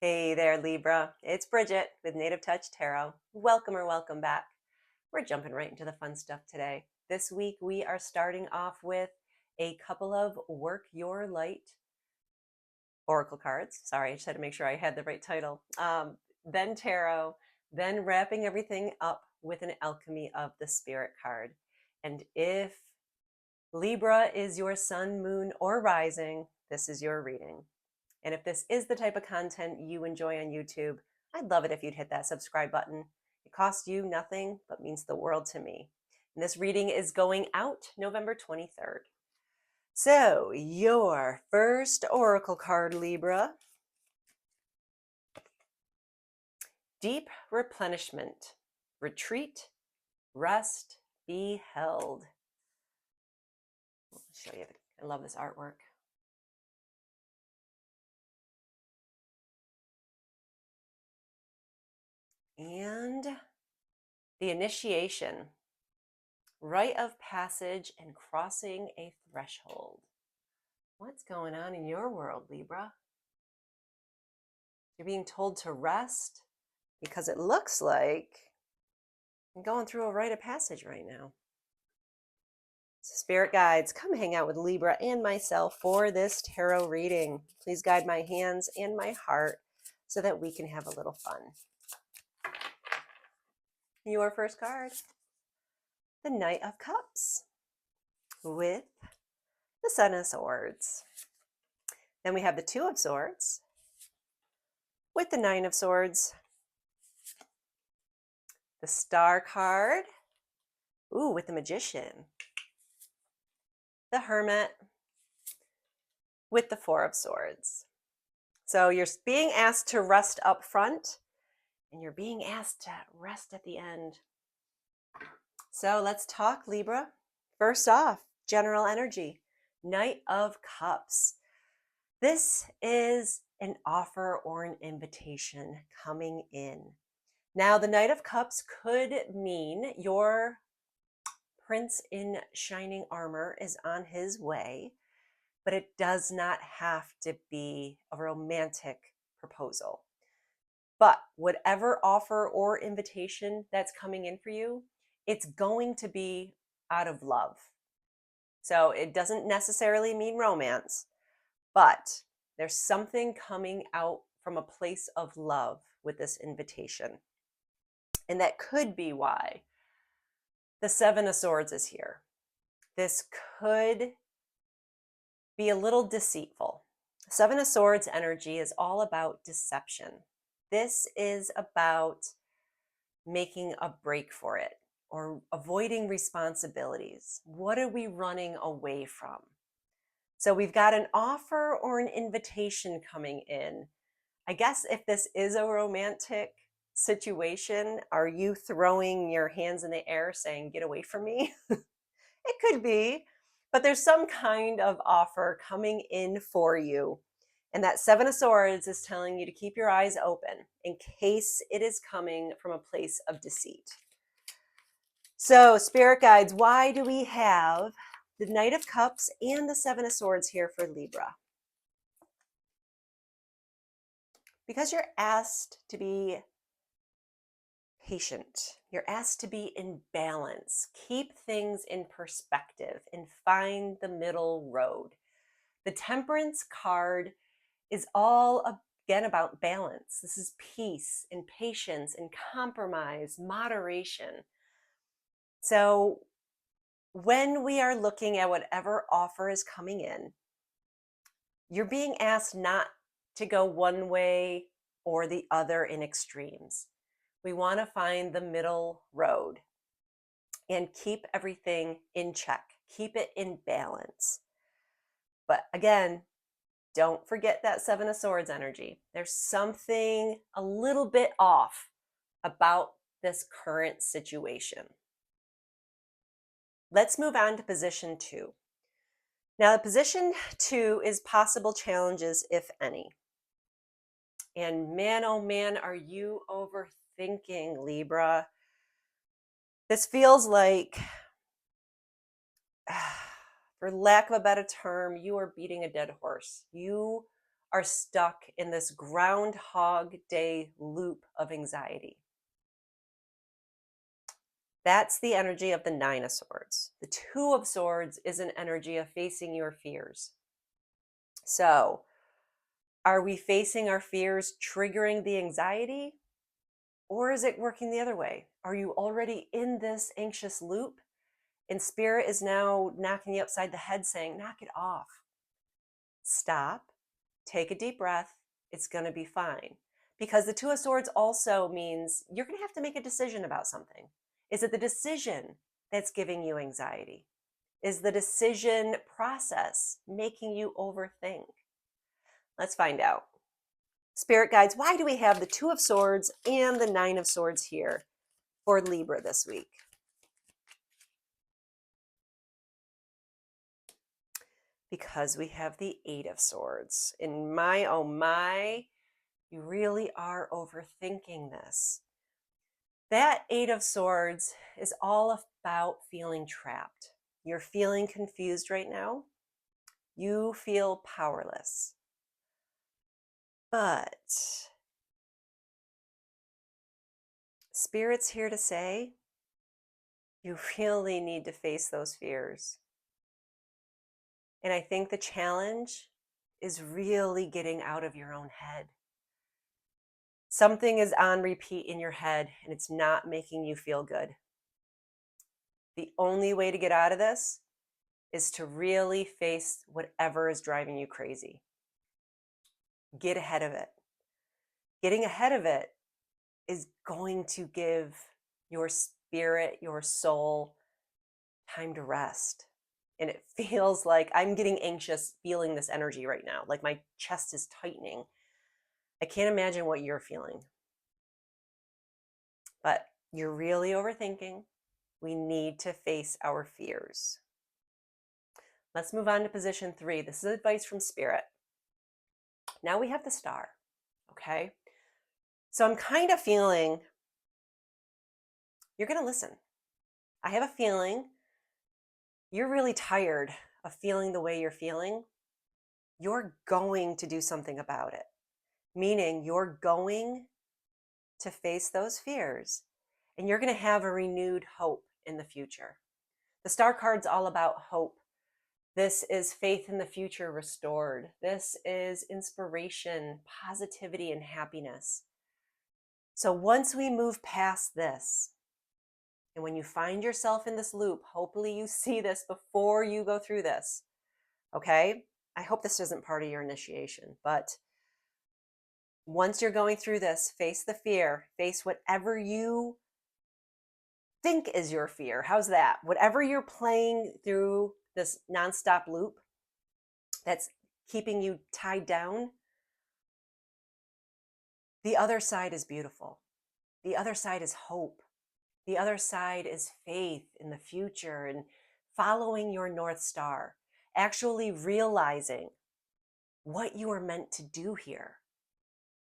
Hey there, Libra. It's Bridget with Native Touch Tarot. Welcome or welcome back. We're jumping right into the fun stuff today. This week, we are starting off with a couple of Work Your Light Oracle cards. Sorry, I just had to make sure I had the right title. Then Tarot, then wrapping everything up with an Alchemy of the Spirit card. And if Libra is your sun, moon, or rising, this is your reading. And if this is the type of content you enjoy on YouTube, I'd love it if you'd hit that subscribe button. It costs you nothing, but means the world to me. And this reading is going out November 23rd. So, your first oracle card, Libra. Deep replenishment, retreat, rest, be held. I'll show you. I love this artwork. And the initiation, rite of passage and crossing a threshold. What's going on in your world, Libra? You're being told to rest because it looks like you're going through a rite of passage right now. So spirit guides, come hang out with Libra and myself for this tarot reading. Please guide my hands and my heart so that we can have a little fun. Your first card, the Knight of Cups with the Seven of Swords. Then we have the Two of Swords with the Nine of Swords, the Star card, with the Magician, the Hermit with the Four of Swords. So you're being asked to rest up front and you're being asked to rest at the end. So let's talk, Libra. First off, general energy, Knight of Cups. This is an offer or an invitation coming in. Now, the Knight of Cups could mean your prince in shining armor is on his way, but it does not have to be a romantic proposal. But whatever offer or invitation that's coming in for you, it's going to be out of love. So it doesn't necessarily mean romance, but there's something coming out from a place of love with this invitation. And that could be why the Seven of Swords is here. This could be a little deceitful. Seven of Swords energy is all about deception. This is about making a break for it or avoiding responsibilities. What are we running away from? So we've got an offer or an invitation coming in. I guess if this is a romantic situation, are you throwing your hands in the air saying, get away from me? It could be, but there's some kind of offer coming in for you. And that Seven of Swords is telling you to keep your eyes open in case it is coming from a place of deceit. So, Spirit Guides, why do we have the Knight of Cups and the Seven of Swords here for Libra? Because you're asked to be patient. You're asked to be in balance. Keep things in perspective and find the middle road. The Temperance card is all again about balance. This is peace and patience and compromise, moderation. So when we are looking at whatever offer is coming in, you're being asked not to go one way or the other in extremes. We want to find the middle road and keep everything in check, keep it in balance. But again, don't forget that Seven of Swords energy. There's something a little bit off about this current situation. Let's move on to position 2. Now, the position 2 is possible challenges, if any. And man, oh man, are you overthinking, Libra? This feels like, for lack of a better term, you are beating a dead horse. You are stuck in this Groundhog Day loop of anxiety. That's the energy of the Nine of Swords. The Two of Swords is an energy of facing your fears. So, are we facing our fears, triggering the anxiety? Or is it working the other way? Are you already in this anxious loop? And spirit is now knocking you upside the head saying, knock it off. Stop, take a deep breath. It's going to be fine. Because the Two of Swords also means you're going to have to make a decision about something. Is it the decision that's giving you anxiety? Is the decision process making you overthink? Let's find out. Spirit guides, why do we have the Two of Swords and the Nine of Swords here for Libra this week? Because we have the Eight of Swords. And my, oh my, you really are overthinking this. That Eight of Swords is all about feeling trapped. You're feeling confused right now. You feel powerless. But Spirit's here to say, you really need to face those fears. And I think the challenge is really getting out of your own head. Something is on repeat in your head and it's not making you feel good. The only way to get out of this is to really face whatever is driving you crazy. Get ahead of it. Getting ahead of it is going to give your spirit, your soul, time to rest. And it feels like I'm getting anxious feeling this energy right now. Like my chest is tightening. I can't imagine what you're feeling. But you're really overthinking. We need to face our fears. Let's move on to position 3. This is advice from Spirit. Now we have the Star, okay? So I'm kind of feeling you're going to listen. I have a feeling you're really tired of feeling the way you're feeling. You're going to do something about it, meaning you're going to face those fears and you're going to have a renewed hope in the future. The Star card's all about hope. This is faith in the future restored. This is inspiration, positivity, and happiness. So once we move past this, and when you find yourself in this loop, hopefully you see this before you go through this, okay? I hope this isn't part of your initiation, but once you're going through this, face the fear, face whatever you think is your fear. How's that? Whatever you're playing through this nonstop loop that's keeping you tied down, the other side is beautiful. The other side is hope. The other side is faith in the future and following your North Star, actually realizing what you are meant to do here.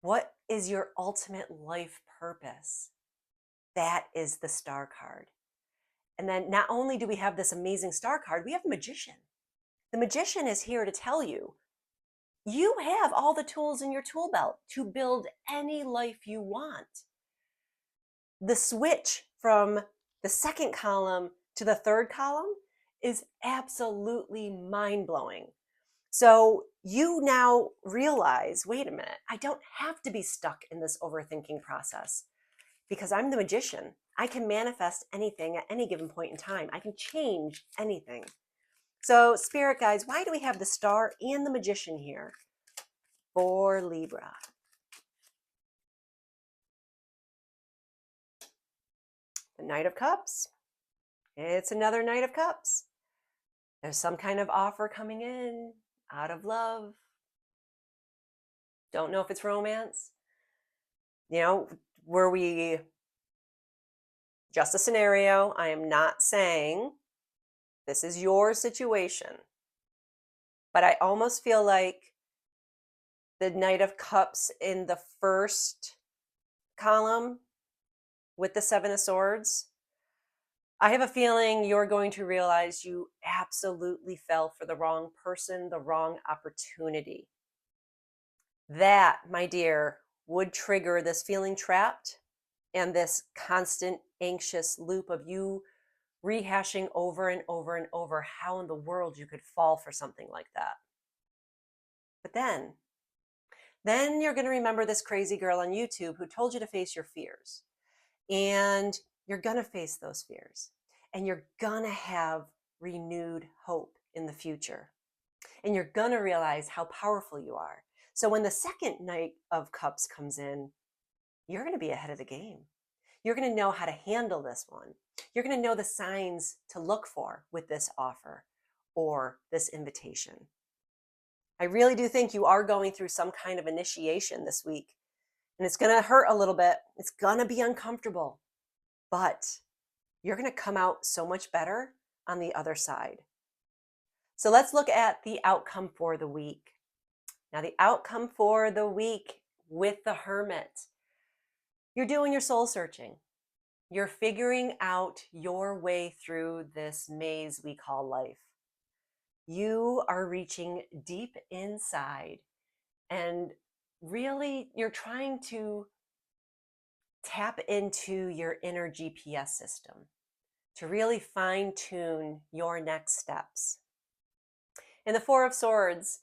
What is your ultimate life purpose? That is the Star card. And then not only do we have this amazing Star card, we have the Magician. The Magician is here to tell you, you have all the tools in your tool belt to build any life you want. The switch from the second column to the third column is absolutely mind-blowing. So you now realize, wait a minute, I don't have to be stuck in this overthinking process because I'm the Magician. I can manifest anything at any given point in time. I can change anything. So Spirit guides, why do we have the Star and the Magician here for Libra? The Knight of Cups. It's another Knight of Cups. There's some kind of offer coming in out of love. Don't know if it's romance. You know, were we just a scenario? I am not saying this is your situation. But I almost feel like the Knight of Cups in the first column with the Seven of Swords, I have a feeling you're going to realize you absolutely fell for the wrong person, the wrong opportunity. That, my dear, would trigger this feeling trapped and this constant anxious loop of you rehashing over and over and over how in the world you could fall for something like that. But then you're going to remember this crazy girl on YouTube who told you to face your fears. And you're going to face those fears. And you're going to have renewed hope in the future. And you're going to realize how powerful you are. So when the second Knight of Cups comes in, you're going to be ahead of the game. You're going to know how to handle this one. You're going to know the signs to look for with this offer or this invitation. I really do think you are going through some kind of initiation this week. And it's going to hurt a little bit. It's going to be uncomfortable. But you're going to come out so much better on the other side. So let's look at the outcome for the week. Now, the outcome for the week with the Hermit. You're doing your soul searching. You're figuring out your way through this maze we call life. You are reaching deep inside and really you're trying to tap into your inner GPS system to really fine tune your next steps. And the Four of Swords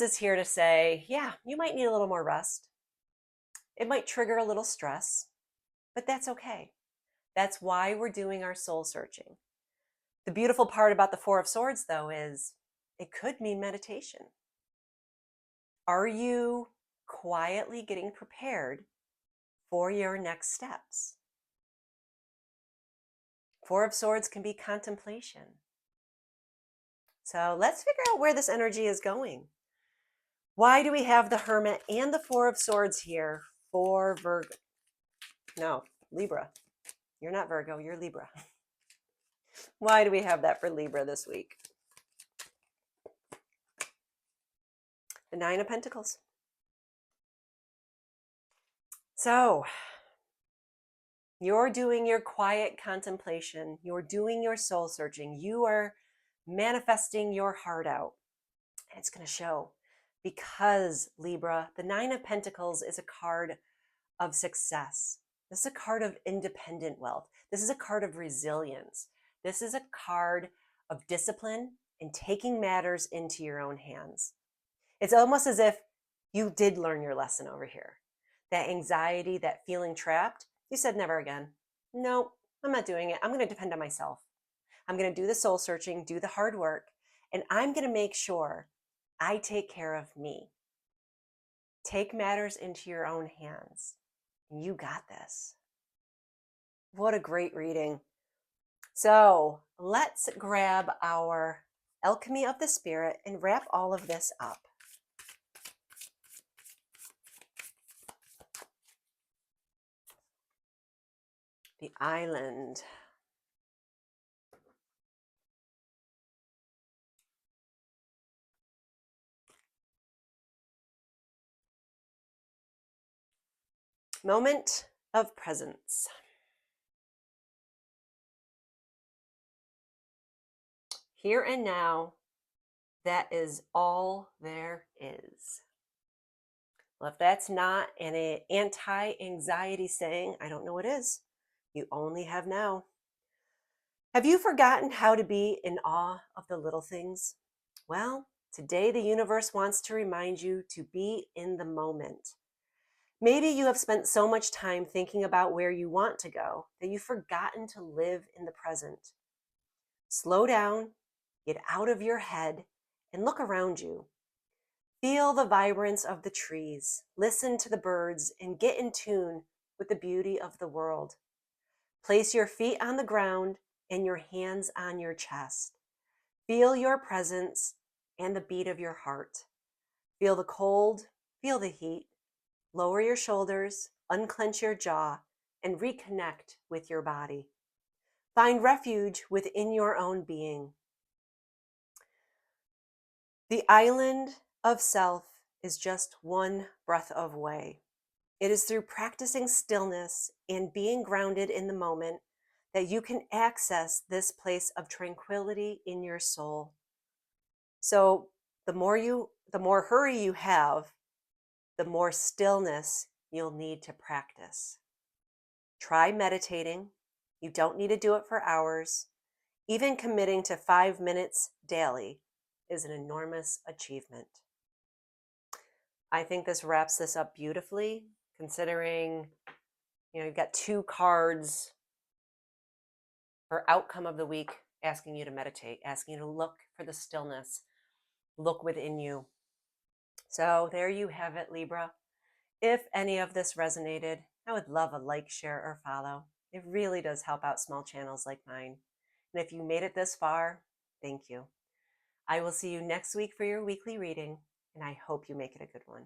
is here to say, yeah, you might need a little more rest. It might trigger a little stress, but that's okay. That's why we're doing our soul searching. The beautiful part about the Four of Swords, though, is it could mean meditation. Are you quietly getting prepared for your next steps? Four of Swords can be contemplation. So let's figure out where this energy is going. Why do we have the Hermit and the Four of Swords here for Virgo? No, Libra. You're not Virgo, you're Libra. Why do we have that for Libra this week? The Nine of Pentacles. So, you're doing your quiet contemplation. You're doing your soul searching. You are manifesting your heart out. And it's going to show because, Libra, the Nine of Pentacles is a card of success. This is a card of independent wealth. This is a card of resilience. This is a card of discipline and taking matters into your own hands. It's almost as if you did learn your lesson over here. That anxiety, that feeling trapped, you said never again. No, I'm not doing it. I'm going to depend on myself. I'm going to do the soul searching, do the hard work, and I'm going to make sure I take care of me. Take matters into your own hands. You got this. What a great reading. So let's grab our Alchemy of the Spirit and wrap all of this up. The Island. Moment of presence. Here and now, that is all there is. Well, if that's not an anti-anxiety saying, I don't know what is. You only have now. Have you forgotten how to be in awe of the little things? Well, today the universe wants to remind you to be in the moment. Maybe you have spent so much time thinking about where you want to go that you've forgotten to live in the present. Slow down, get out of your head, and look around you. Feel the vibrance of the trees, listen to the birds, and get in tune with the beauty of the world. Place your feet on the ground and your hands on your chest. Feel your presence and the beat of your heart. Feel the cold, feel the heat. Lower your shoulders, unclench your jaw, and reconnect with your body. Find refuge within your own being. The island of self is just one breath away. It is through practicing stillness and being grounded in the moment that you can access this place of tranquility in your soul. So the more the more hurry you have, the more stillness you'll need to practice. Try meditating. You don't need to do it for hours. Even committing to 5 minutes daily is an enormous achievement. I think this wraps this up beautifully, considering, you've got 2 cards for outcome of the week asking you to meditate, asking you to look for the stillness, look within you. So there you have it, Libra. If any of this resonated, I would love a like, share, or follow. It really does help out small channels like mine. And if you made it this far, thank you. I will see you next week for your weekly reading, and I hope you make it a good one.